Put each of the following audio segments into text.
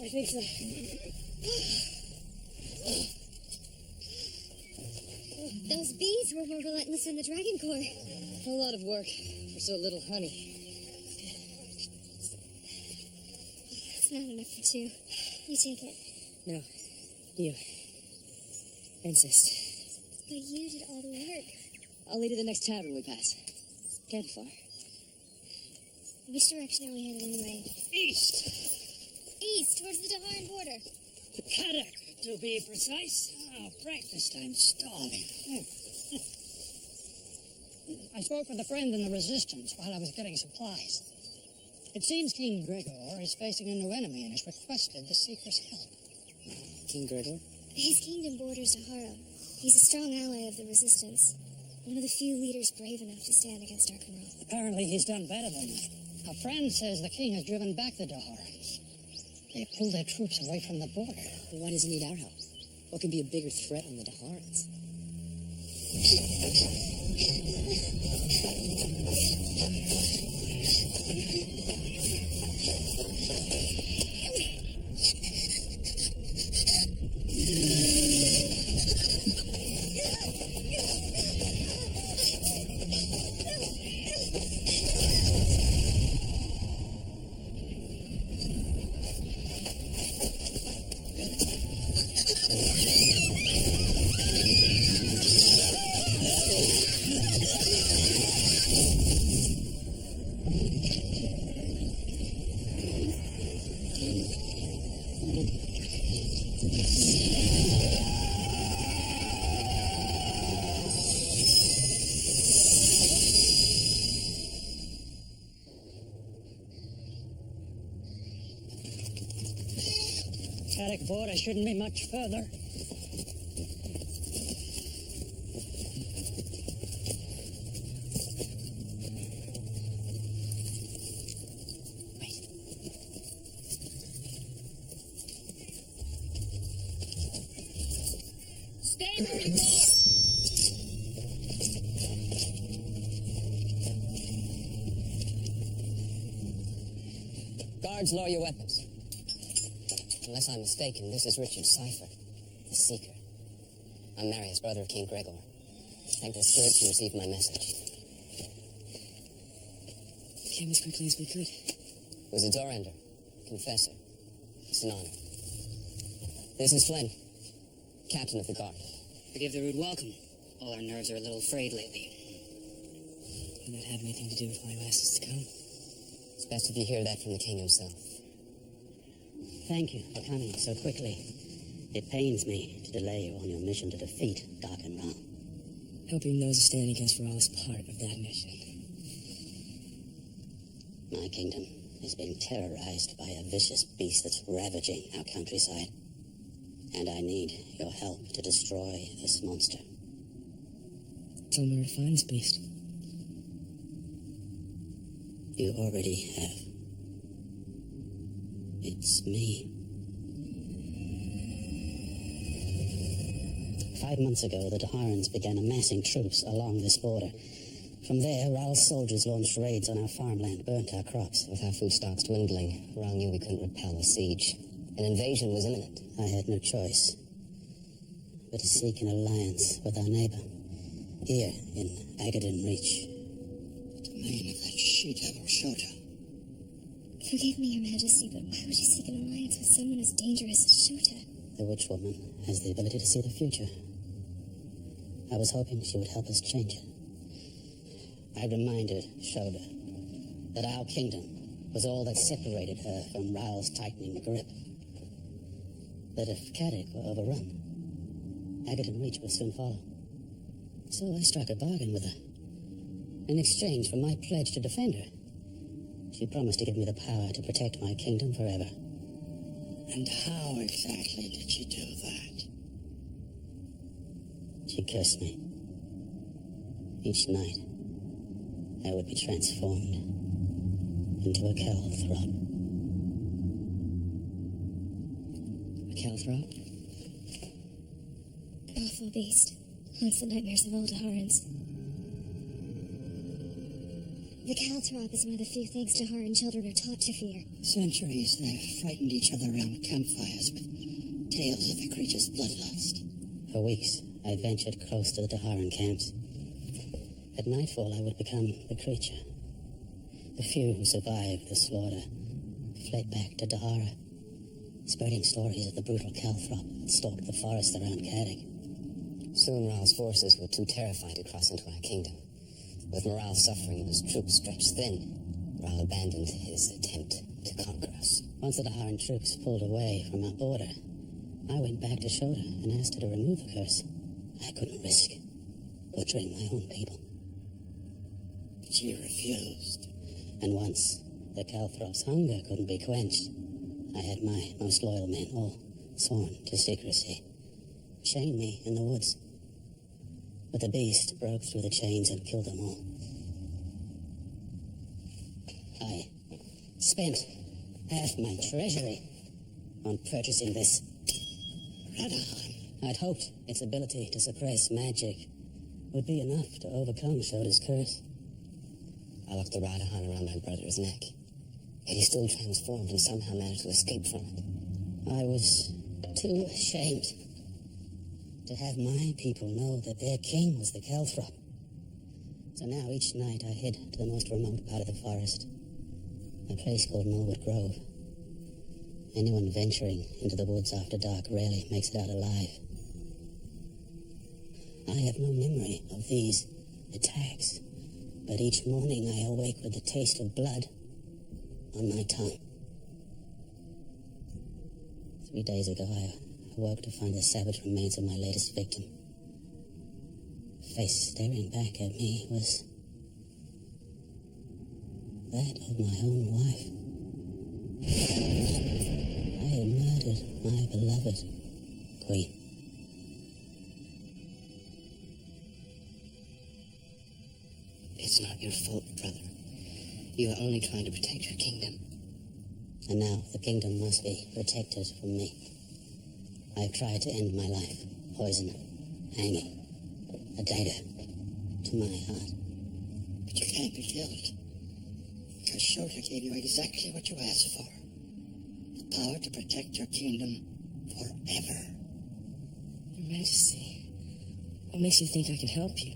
I think so. Those bees were more relentless than the dragon core. A lot of work for so little honey. It's not enough for two. You take it. No. You. Insist. But you did all the work. I'll lead to the next tavern we pass. Can't far. Which direction are we headed anyway? East. East, towards the Daharan border. The paddock, to be precise. Oh, breakfast, I'm starving. I spoke with a friend in the Resistance while I was getting supplies. It seems King Gregor is facing a new enemy and has requested the Seeker's help. King Gregor? His kingdom borders Dahara. He's a strong ally of the Resistance. One of the few leaders brave enough to stand against our Control. Apparently he's done better than that. A friend says the king has driven back the Daharans. They pulled their troops away from the border. Well, why does he need our help? What can be a bigger threat than the Daharans? Paddock border shouldn't be much further. Stay where you are! Guards, lower your weapons. Unless I'm mistaken, this is Richard Cipher, the Seeker. I'm Marius, brother of King Gregor. Thank the spirit you received my message. Came as quickly as we could. It was a door ender, confessor. It's an honor. This is Flynn, captain of the guard. Forgive the rude welcome. All our nerves are a little frayed lately. Will that have anything to do with why you asked us to come? It's best if you hear that from the king himself. Thank you for coming so quickly. It pains me to delay you on your mission to defeat Dark and Realm. Helping those who stand against Rahl is part of that mission. My kingdom is being terrorized by a vicious beast that's ravaging our countryside. And I need your help to destroy this monster. Tell me where to find this beast. You already have. It's me. 5 months ago, the Daharans began amassing troops along this border. From there, Rahl's soldiers launched raids on our farmland, burnt our crops. With our food stocks dwindling, Rahl knew we couldn't repel a siege. An invasion was imminent. I had no choice but to seek an alliance with our neighbor, here in Agaden Reach. The domain of that she-devil, Shota. Forgive me, Your Majesty, but why would you seek an alliance with someone as dangerous as Shota? The witch woman has the ability to see the future. I was hoping she would help us change it. I reminded Shota that our kingdom was all that separated her from Rahl's tightening grip. That if Caddick were overrun, Agaden Reach would soon follow. So I struck a bargain with her. In exchange for my pledge to defend her, she promised to give me the power to protect my kingdom forever. And how exactly did she do that? She cursed me. Each night, I would be transformed into a Calthrop. Calthrop? Awful beast. Haunts the nightmares of all Daharans. The Calthrop is one of the few things Daharan children are taught to fear. Centuries they've frightened each other around campfires with tales of the creature's bloodlust. For weeks, I ventured close to the Daharan camps. At nightfall, I would become the creature. The few who survived the slaughter fled back to Dahara, spreading stories of the brutal Calthrop that stalked the forest around Caddick. Soon Ral's forces were too terrified to cross into our kingdom. With morale suffering and his troops stretched thin, Ral abandoned his attempt to conquer us. Once the Daharan troops pulled away from our border, I went back to Shoda and asked her to remove the curse. I couldn't risk butchering my own people. She refused. And once the Calthrop's hunger couldn't be quenched, I had my most loyal men all sworn to secrecy, chained me in the woods. But the beast broke through the chains and killed them all. I spent half my treasury on purchasing this Radahan. I'd hoped its ability to suppress magic would be enough to overcome Shoda's curse. I locked the Radahan around my brother's neck, yet he still transformed and somehow managed to escape from it. I was too ashamed to have my people know that their king was the Calthrop. So now each night I head to the most remote part of the forest, a place called Norwood Grove. Anyone venturing into the woods after dark rarely makes it out alive. I have no memory of these attacks, but each morning I awake with the taste of blood on my tongue. 3 days ago, I awoke to find the savage remains of my latest victim. The face staring back at me was that of my own wife. I had murdered my beloved queen. It's not your fault, brother. You are only trying to protect your kingdom. And now the kingdom must be protected from me. I've tried to end my life. Poison, hanging, a dagger to my heart. But you can't be killed. Because Shoda gave you exactly what you asked for. The power to protect your kingdom forever. Your Majesty, what makes you think I can help you?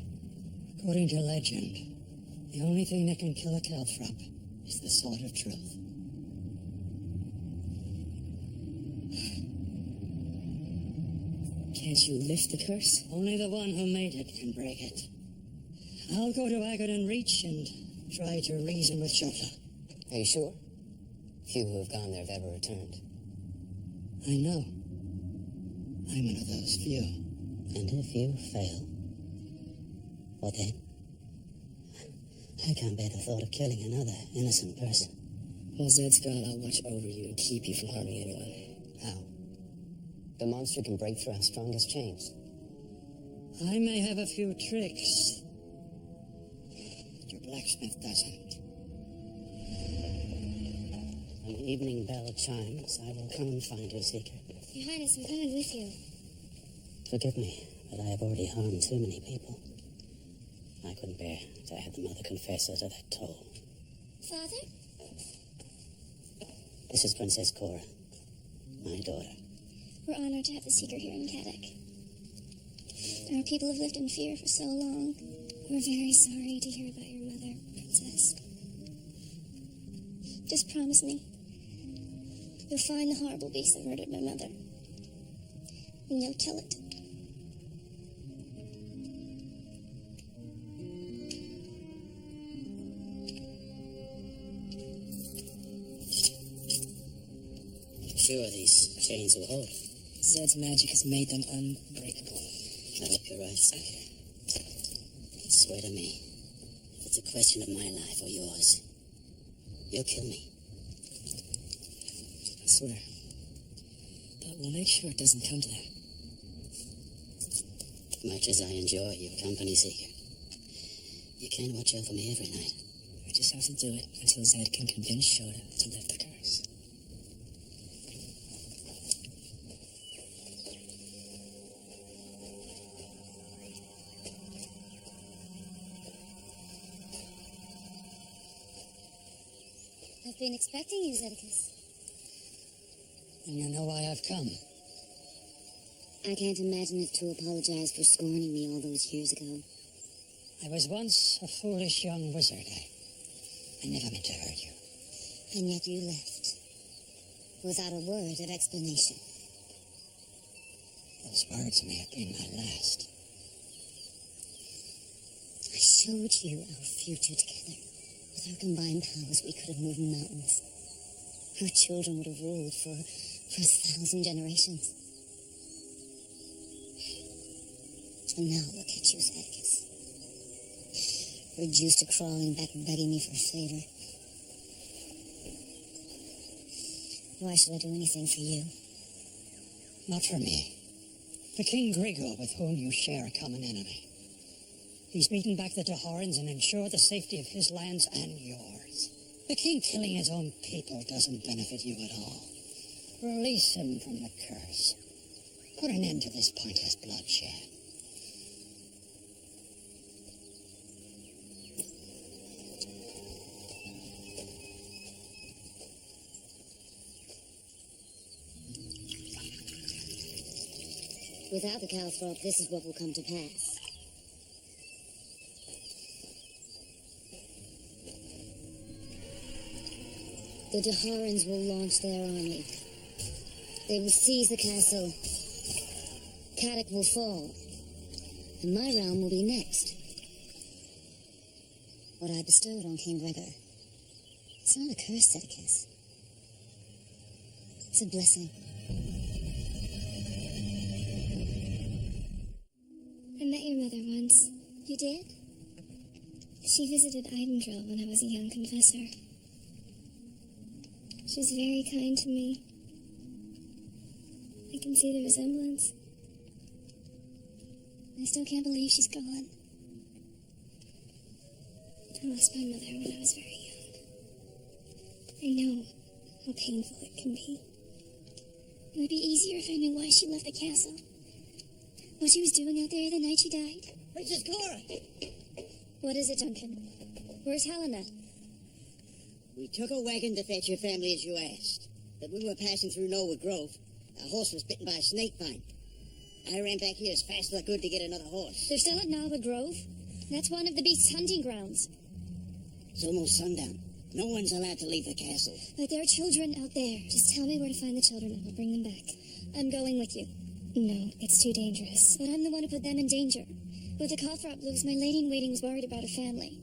According to legend, the only thing that can kill a Calthrop is the sword of truth. Can't you lift the curse? Only the one who made it can break it. I'll go to Agadan Reach and try to reason with Shoda. Are you sure? Few who have gone there have ever returned. I know. I'm one of those few. And if you fail, what then? I can't bear the thought of killing another innocent person. While Zed's gone, I'll watch over you and keep you from harming anyone. How? The monster can break through our strongest chains. I may have a few tricks, but your blacksmith doesn't. When the evening bell chimes, I will come and find you, Seeker. Your Highness, I'm coming with you. Forgive me, but I have already harmed too many people. I couldn't bear to add the Mother Confessor to that toll. Father? This is Princess Cora, my daughter. We're honored to have the Seeker here in Caddick. Our people have lived in fear for so long. We're very sorry to hear about your mother, Princess. Just promise me you'll find the horrible beast that murdered my mother. And you'll kill it. Sure, these chains will hold. Zed's magic has made them unbreakable. I hope you're right, Seeker. Swear to me, if it's a question of my life or yours, you'll kill me. I swear. But we'll make sure it doesn't come to that. Much as I enjoy your company, Seeker, you can't watch over me every night. We just have to do it until Zed can convince Shoda to lift the curse. I've been expecting you, Zedicus. And you know why I've come. I can't imagine it to apologize for scorning me all those years ago. I was once a foolish young wizard. I never meant to hurt you. And yet you left. Without a word of explanation. Those words may have been my last. I showed you our future together. With our combined powers, we could have moved mountains. Our children would have ruled for 1,000 generations. And now look at you, Zedicus. Reduced to crawling back begging me for a favor. Why should I do anything for you? Not for me. For King Grigor, with whom you share a common enemy. He's beaten back the Dahorans and ensured the safety of his lands and yours. The king killing his own people doesn't benefit you at all. Release him from the curse. Put an end to this pointless bloodshed. Without the Calthrop, this is what will come to pass. The Dahorans will launch their army. They will seize the castle. Caddock will fall. And my realm will be next. What I bestowed on King Gregor. It's not a curse, Zedicus. It's a blessing. I met your mother once. You did? She visited Eidendrill when I was a young confessor. She's very kind to me. I can see the resemblance. I still can't believe she's gone. I lost my mother when I was very young. I know how painful it can be. It would be easier if I knew why she left the castle. What she was doing out there the night she died. Princess Cora! What is it, Duncan? Where's Helena? We took a wagon to fetch your family as you asked. But we were passing through Norwood Grove. Our horse was bitten by a snake vine. I ran back here as fast as I could to get another horse. They're still at Norwood Grove? That's one of the beast's hunting grounds. It's almost sundown. No one's allowed to leave the castle. But there are children out there. Just tell me where to find the children and I'll bring them back. I'm going with you. No, it's too dangerous. But I'm the one who put them in danger. With the Calthrop loose, my lady-in-waiting was worried about her family.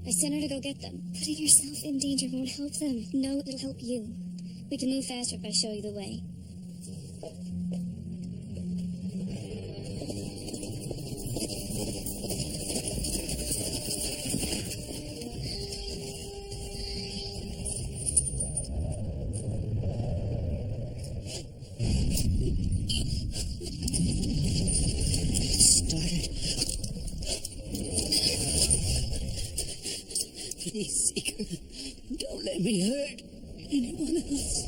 I sent her to go get them. Putting yourself in danger won't help them. No, it'll help you. We can move faster if I show you the way. Please, Seeker, don't let me hurt anyone else.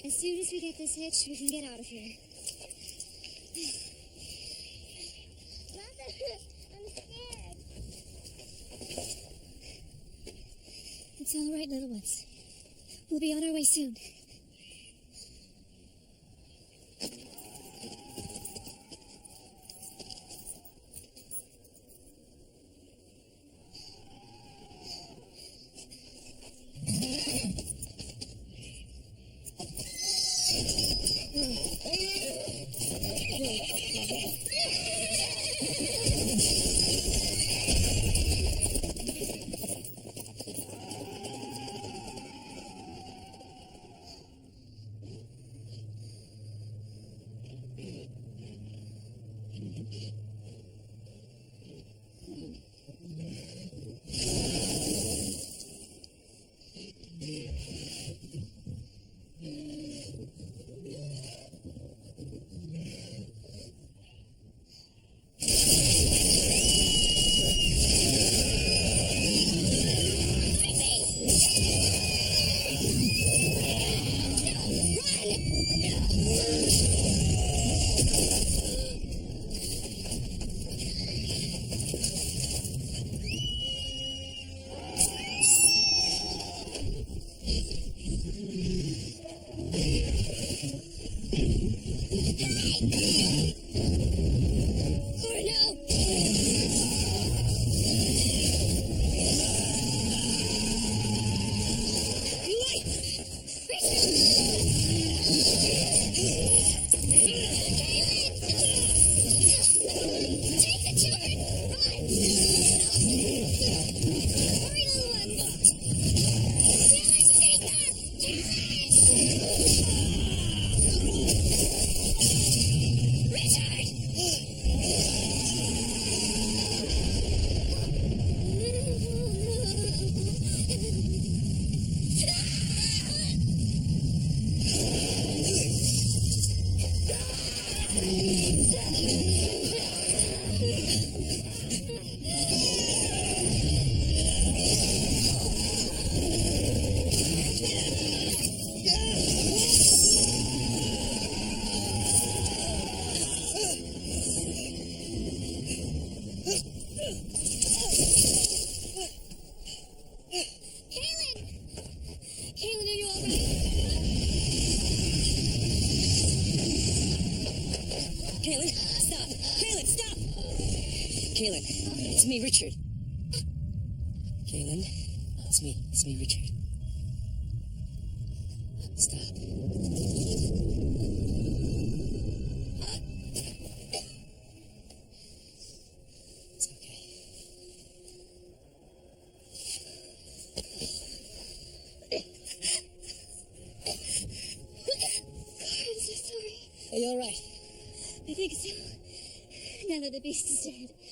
As soon as we get this hitched, we can get out of here. Mother, I'm scared. It's all right, little ones. We'll be on our way soon. Kaylin, it's me, Richard. Kaylin, it's me, Richard. Stop. It's okay. I'm so sorry. Are you all right? I think so. Now that the beast is dead.